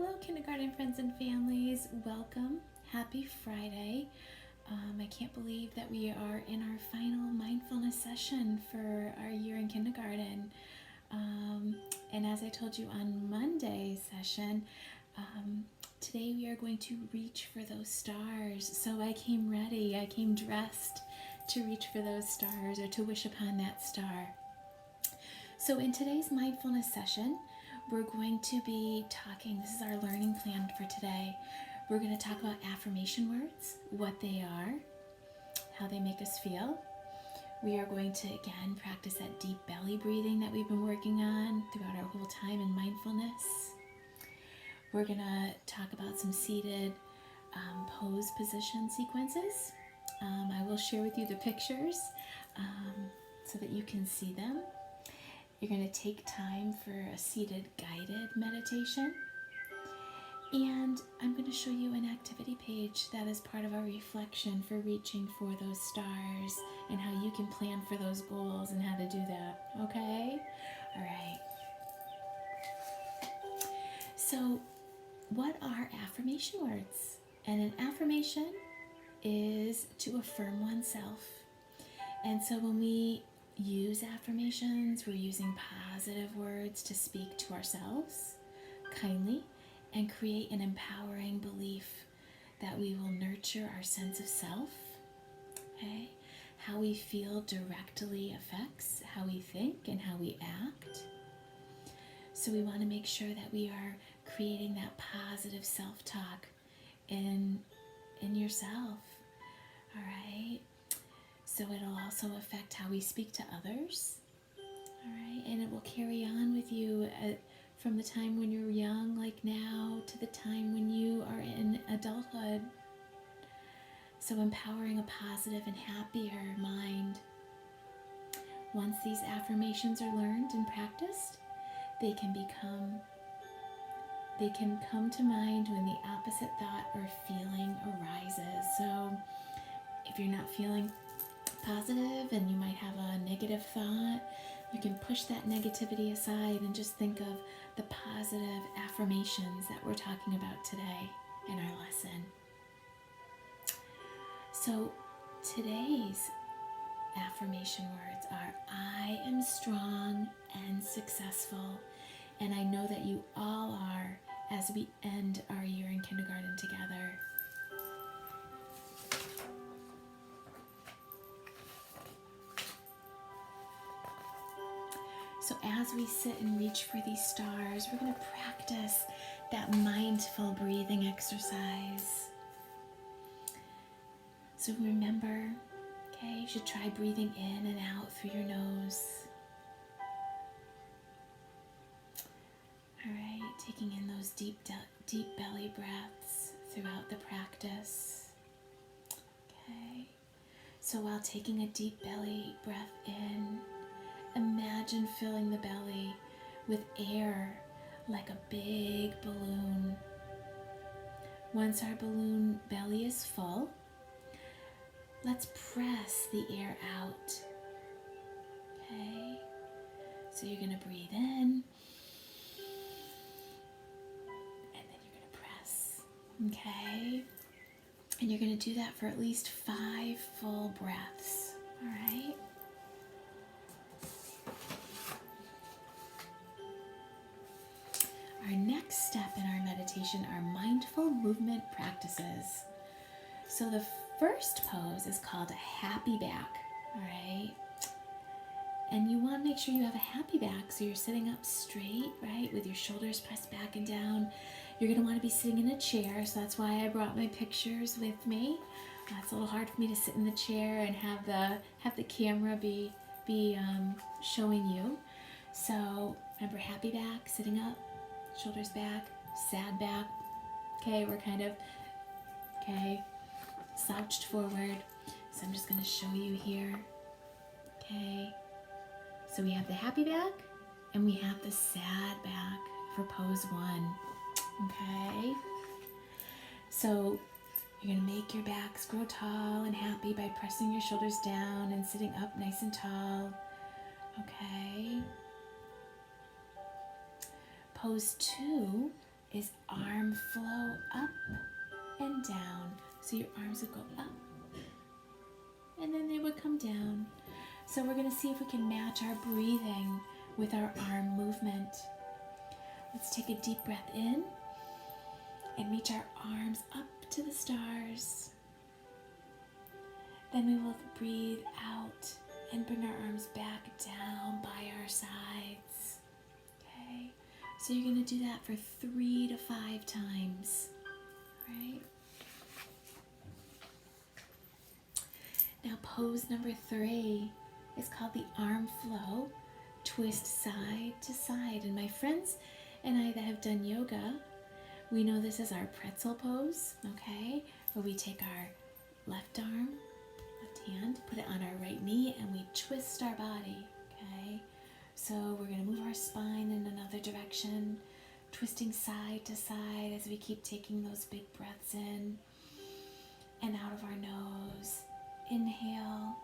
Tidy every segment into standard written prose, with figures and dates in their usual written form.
Hello, kindergarten friends and families. Welcome. Happy Friday. I can't believe that we are in our final mindfulness session for our year in kindergarten. And as I told you on Monday's session, today we are going to reach for those stars. So I came ready, I came dressed to reach for those stars or to wish upon that star. So in today's mindfulness session, we're going to be talking, this is our learning plan for today. We're going to talk about affirmation words, what they are, how they make us feel. We are going to, again, practice that deep belly breathing that we've been working on throughout our whole time in mindfulness. We're going to talk about some seated pose position sequences. I will share with you the pictures so that you can see them. You're going to take time for a seated guided meditation. And I'm going to show you an activity page that is part of our reflection for reaching for those stars and how you can plan for those goals and how to do that. Okay? All right. So, what are affirmation words? And an affirmation is to affirm oneself. And so when we use affirmations, we're using positive words to speak to ourselves kindly and create an empowering belief that we will nurture our sense of self. Okay? How we feel directly affects how we think and how we act. So we want to make sure that we are creating that positive self-talk in yourself. All right? So it'll also affect how we speak to others, all right? And it will carry on with you from the time when you're young, like now, to the time when you are in adulthood. So empowering a positive and happier mind. Once these affirmations are learned and practiced, they can come to mind when the opposite thought or feeling arises. So if you're not feeling positive and you might have a negative thought, you can push that negativity aside and just think of the positive affirmations that we're talking about today in our lesson. So today's affirmation words are, I am strong and successful, and I know that you all are as we end our year in kindergarten together. So as we sit and reach for these stars, we're going to practice that mindful breathing exercise. So remember, okay, you should try breathing in and out through your nose. All right, taking in those deep belly breaths throughout the practice. Okay, so while taking a deep belly breath in, imagine filling the belly with air like a big balloon. Once our balloon belly is full, let's press the air out. Okay, so you're going to breathe in, and then you're going to press. Okay, and you're going to do that for at least 5 full breaths. All right. Our next step in our meditation are mindful movement practices. So the first pose is called a happy back, all right? And you want to make sure you have a happy back, so you're sitting up straight, right, with your shoulders pressed back and down. You're going to want to be sitting in a chair, so that's why I brought my pictures with me. It's a little hard for me to sit in the chair and have the camera be showing you. So remember, happy back, sitting up. Shoulders back, sad back. Okay, we're kind of, slouched forward. So I'm just going to show you here. Okay, so we have the happy back and we have the sad back for pose 1. Okay, so you're going to make your backs grow tall and happy by pressing your shoulders down and sitting up nice and tall. Okay. Pose 2 is arm flow up and down. So your arms would go up and then they would come down. So we're going to see if we can match our breathing with our arm movement. Let's take a deep breath in and reach our arms up to the stars. Then we will breathe out and bring our arms back down by our sides. Okay, so you're going to do that for 3 to 5 times. Right? Now pose number 3 is called the arm flow. Twist side to side. And my friends and I that have done yoga, we know this is our pretzel pose, okay? Where we take our left arm, left hand, put it on our right knee, and we twist our body, okay? So we're going to move our spine in another direction, twisting side to side as we keep taking those big breaths in and out of our nose. Inhale,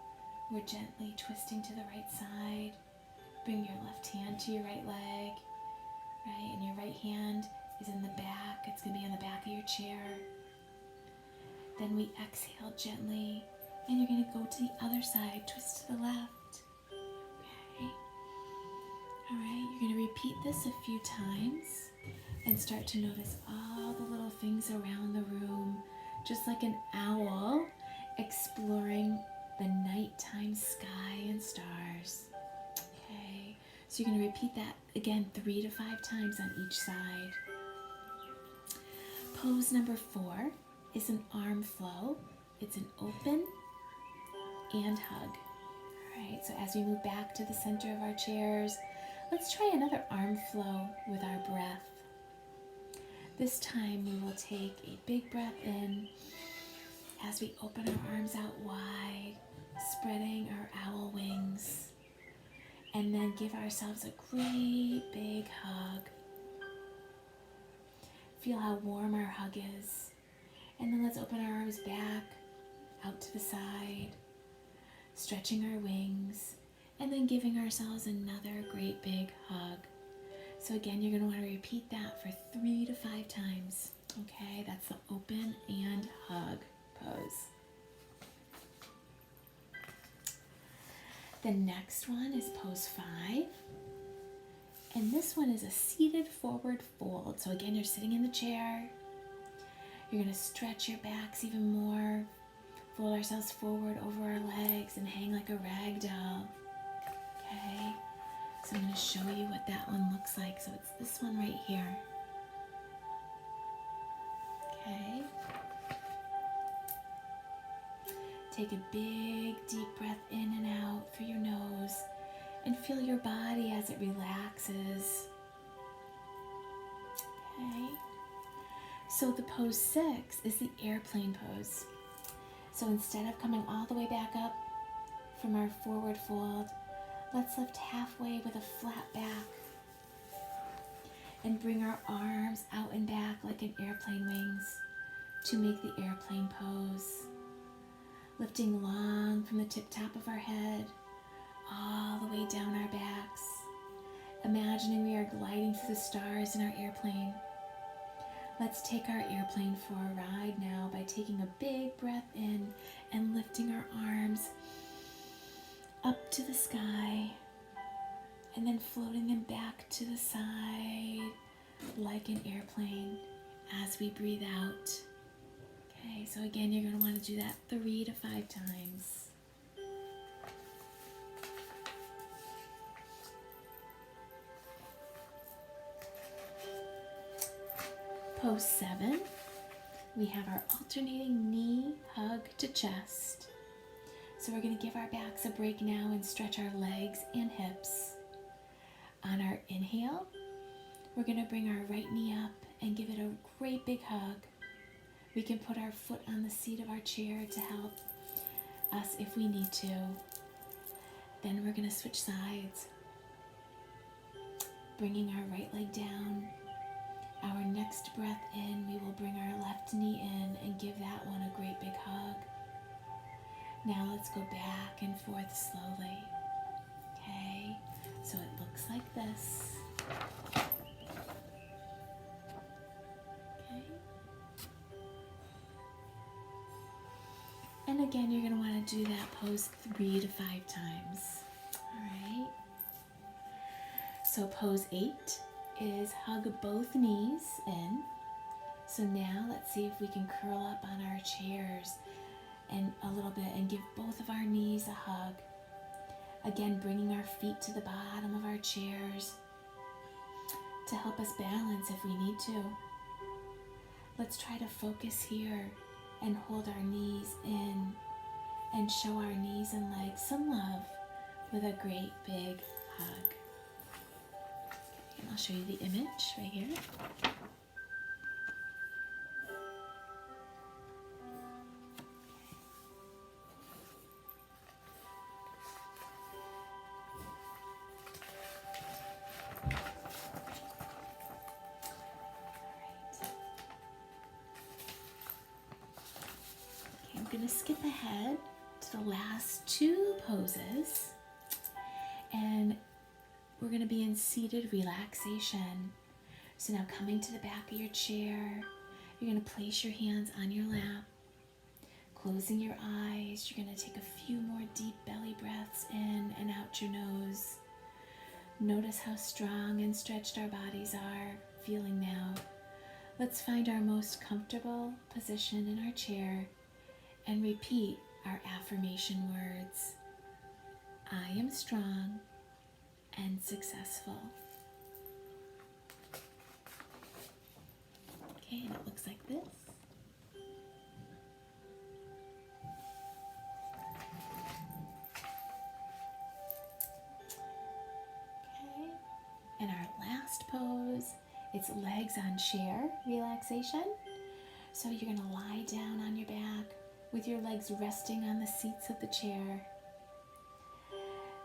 we're gently twisting to the right side. Bring your left hand to your right leg, right? And your right hand is in the back. It's going to be on the back of your chair. Then we exhale gently, and you're going to go to the other side, twist to the left. Okay. All right, you're going to repeat this a few times and start to notice all the little things around the room, just like an owl exploring the nighttime sky and stars. Okay, so you're going to repeat that again 3 to 5 times on each side. Pose number 4 is an arm flow. It's an open and hug. All right, so as we move back to the center of our chairs, let's try another arm flow with our breath. This time we will take a big breath in as we open our arms out wide, spreading our owl wings, and then give ourselves a great big hug. Feel how warm our hug is. And then let's open our arms back, out to the side, stretching our wings, and then giving ourselves another great big hug. So again, you're going to want to repeat that for 3 to 5 times. Okay, that's the open and hug pose. The next one is pose 5. And this one is a seated forward fold. So again, you're sitting in the chair. You're going to stretch your backs even more. Fold ourselves forward over our legs and hang like a rag doll. Okay. So I'm going to show you what that one looks like. So it's this one right here. Okay. Take a big deep breath in and out through your nose and feel your body as it relaxes. Okay. So the pose 6 is the airplane pose. So instead of coming all the way back up from our forward fold, let's lift halfway with a flat back and bring our arms out and back like an airplane wings to make the airplane pose. Lifting long from the tip top of our head all the way down our backs. Imagining we are gliding through the stars in our airplane. Let's take our airplane for a ride now by taking a big breath in and lifting our arms up to the sky and then floating them back to the side like an airplane as we breathe out. Okay, so again, you're going to want to do that 3 to 5 times. Pose 7, we have our alternating knee hug to chest. So we're going to give our backs a break now and stretch our legs and hips. On our inhale, we're going to bring our right knee up and give it a great big hug. We can put our foot on the seat of our chair to help us if we need to. Then we're going to switch sides, bringing our right leg down. Our next breath in, we will bring our left knee in and give that one a great big hug. Now let's go back and forth slowly. Okay, so it looks like this. again, you're going to want to do that pose 3 to 5 times. All right. So pose 8 is hug both knees in. So now let's see if we can curl up on our chairs and a little bit and give both of our knees a hug. Again, bringing our feet to the bottom of our chairs to help us balance if we need to. Let's try to focus here and hold our knees in and show our knees and legs some love with a great big hug. And I'll show you the image right here. I'm going to skip ahead to the last 2 poses, and we're going to be in seated relaxation. So now coming to the back of your chair, you're going to place your hands on your lap, closing your eyes. You're going to take a few more deep belly breaths in and out your nose. Notice how strong and stretched our bodies are feeling now. Let's find our most comfortable position in our chair and repeat our affirmation words. I am strong and successful. Okay, and it looks like this. Okay, and our last pose, it's legs on chair relaxation. So you're going to lie down on your back with your legs resting on the seats of the chair.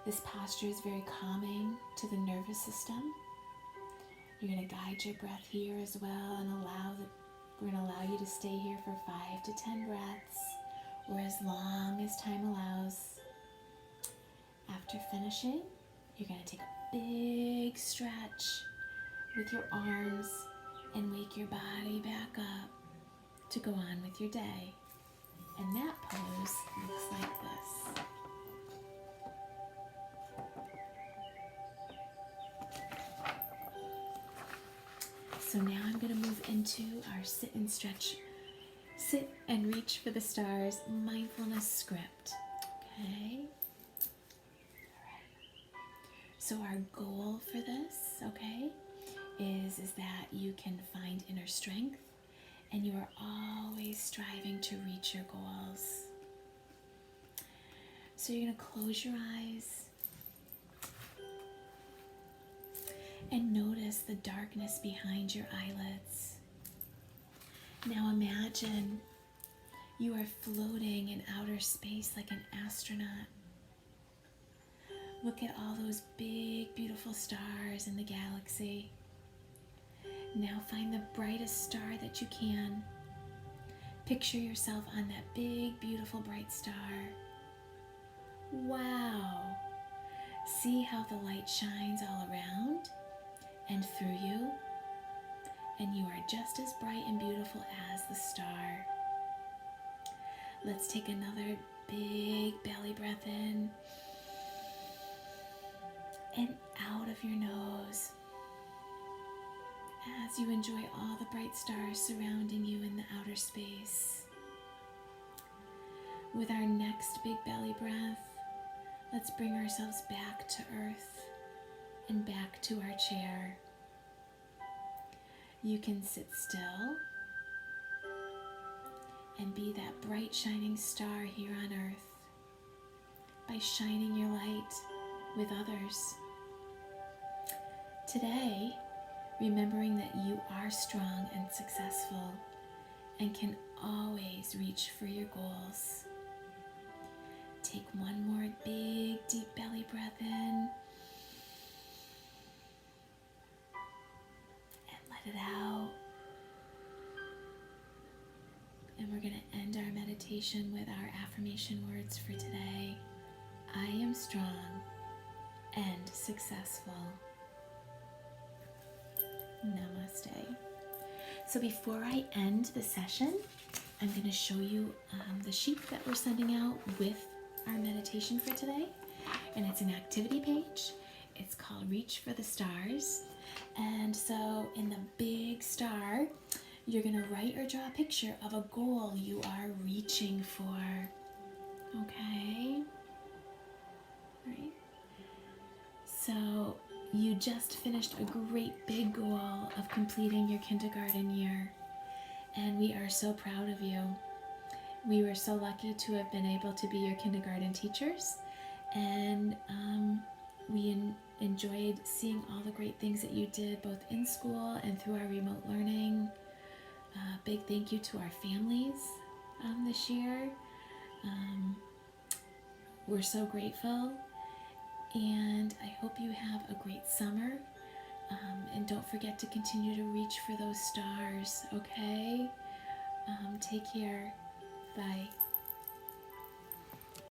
This posture is very calming to the nervous system. You're going to guide your breath here as well and we're going to allow you to stay here for 5 to 10 breaths or as long as time allows. After finishing, you're going to take a big stretch with your arms and wake your body back up to go on with your day. And that pose looks like this. So now I'm going to move into our sit and stretch, sit and reach for the stars mindfulness script. Okay. All right. So our goal for this, okay, is that you can find inner strength and you are always striving to reach your goals. So you're going to close your eyes and notice the darkness behind your eyelids. Now imagine you are floating in outer space like an astronaut. Look at all those big, beautiful stars in the galaxy. Now find the brightest star that you can. Picture yourself on that big, beautiful, bright star. Wow! See how the light shines all around and through you, and you are just as bright and beautiful as the star. Let's take another big belly breath in and out of your nose as you enjoy all the bright stars surrounding you in the outer space. With our next big belly breath, let's bring ourselves back to earth and back to our chair. You can sit still and be that bright shining star here on earth by shining your light with others. Today, remembering that you are strong and successful and can always reach for your goals. Take one more big, deep belly breath in and let it out. And we're going to end our meditation with our affirmation words for today. I am strong and successful. Namaste. So before I end the session, I'm going to show you the sheet that we're sending out with our meditation for today. And it's an activity page. It's called Reach for the Stars. And so in the big star, you're going to write or draw a picture of a goal you are reaching for. Okay? All right. So you just finished a great big goal of completing your kindergarten year. And we are so proud of you. We were so lucky to have been able to be your kindergarten teachers. And we enjoyed seeing all the great things that you did both in school and through our remote learning. Big thank you to our families this year. We're so grateful, and I hope you have a great summer. And don't forget to continue to reach for those stars, okay? Take care.